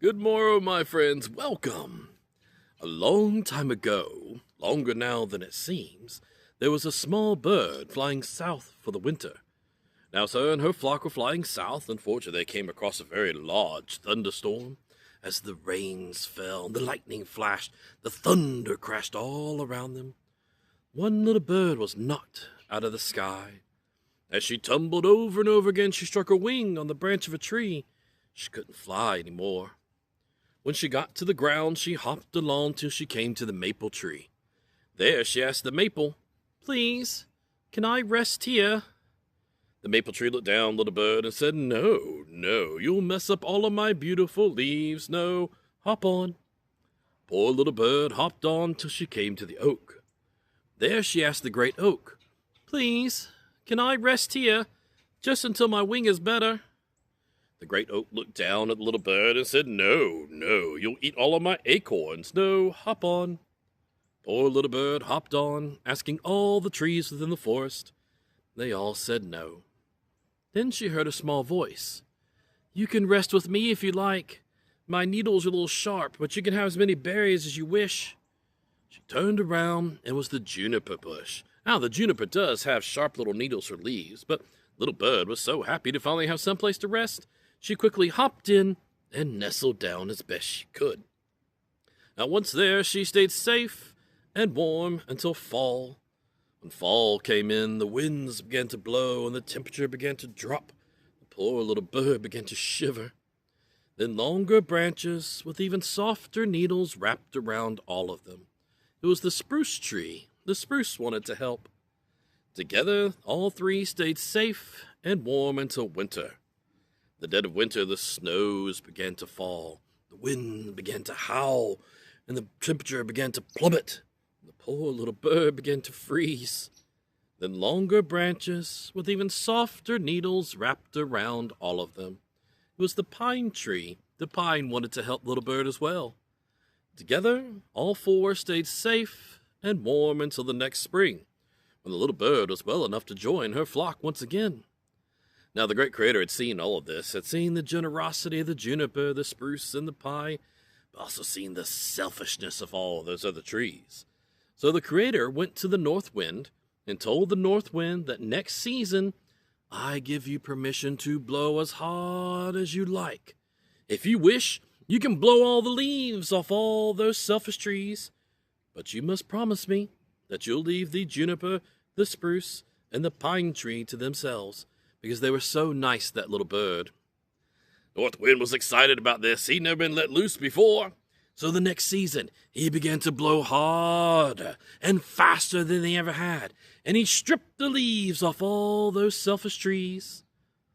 Good morrow, my friends. Welcome. A long time ago, longer now than it seems, there was a small bird flying south for the winter. Now, sir and her flock were flying south. Unfortunately, they came across a very large thunderstorm. As the rains fell, the lightning flashed, the thunder crashed all around them. One little bird was knocked out of the sky. As she tumbled over and over again, she struck her wing on the branch of a tree. She couldn't fly any more. When she got to the ground, she hopped along till she came to the maple tree. There she asked the maple, "Please, can I rest here?" The maple tree looked down, little bird, and said, "No, no, you'll mess up all of my beautiful leaves. No, hop on." Poor little bird hopped on till she came to the oak. There she asked the great oak, "Please, can I rest here, just until my wing is better?" The great oak looked down at the little bird and said, "No, no, you'll eat all of my acorns. No, hop on." Poor little bird hopped on, asking all the trees within the forest. They all said no. Then she heard a small voice. "You can rest with me if you like. My needles are a little sharp, but you can have as many berries as you wish." She turned around and was the juniper bush. Now, the juniper does have sharp little needles for leaves, but little bird was so happy to finally have someplace to rest, she quickly hopped in and nestled down as best she could. Now, once there, she stayed safe and warm until fall. When fall came in, the winds began to blow and the temperature began to drop. The poor little bird began to shiver. Then longer branches with even softer needles wrapped around all of them. It was the spruce tree. The spruce wanted to help. Together, all three stayed safe and warm until winter. The dead of winter, the snows began to fall. The wind began to howl, and the temperature began to plummet. The poor little bird began to freeze. Then longer branches with even softer needles wrapped around all of them. It was the pine tree. The pine wanted to help little bird as well. Together, all four stayed safe and warm until the next spring, when the little bird was well enough to join her flock once again. Now the great Creator had seen all of this, had seen the generosity of the juniper, the spruce, and the pine, but also seen the selfishness of all those other trees. So the Creator went to the north wind and told the north wind that next season, "I give you permission to blow as hard as you like. If you wish, you can blow all the leaves off all those selfish trees, but you must promise me that you'll leave the juniper, the spruce, and the pine tree to themselves, because they were so nice, that little bird." North Wind was excited about this. He'd never been let loose before. So the next season, he began to blow harder and faster than they ever had, and he stripped the leaves off all those selfish trees,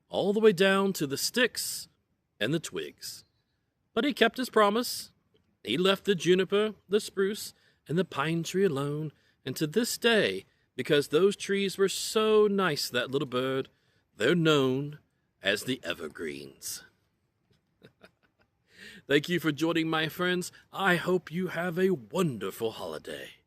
all the way down to the sticks and the twigs. But he kept his promise. He left the juniper, the spruce, and the pine tree alone, and to this day, because those trees were so nice, that little bird, they're known as the Evergreens. Thank you for joining, my friends. I hope you have a wonderful holiday.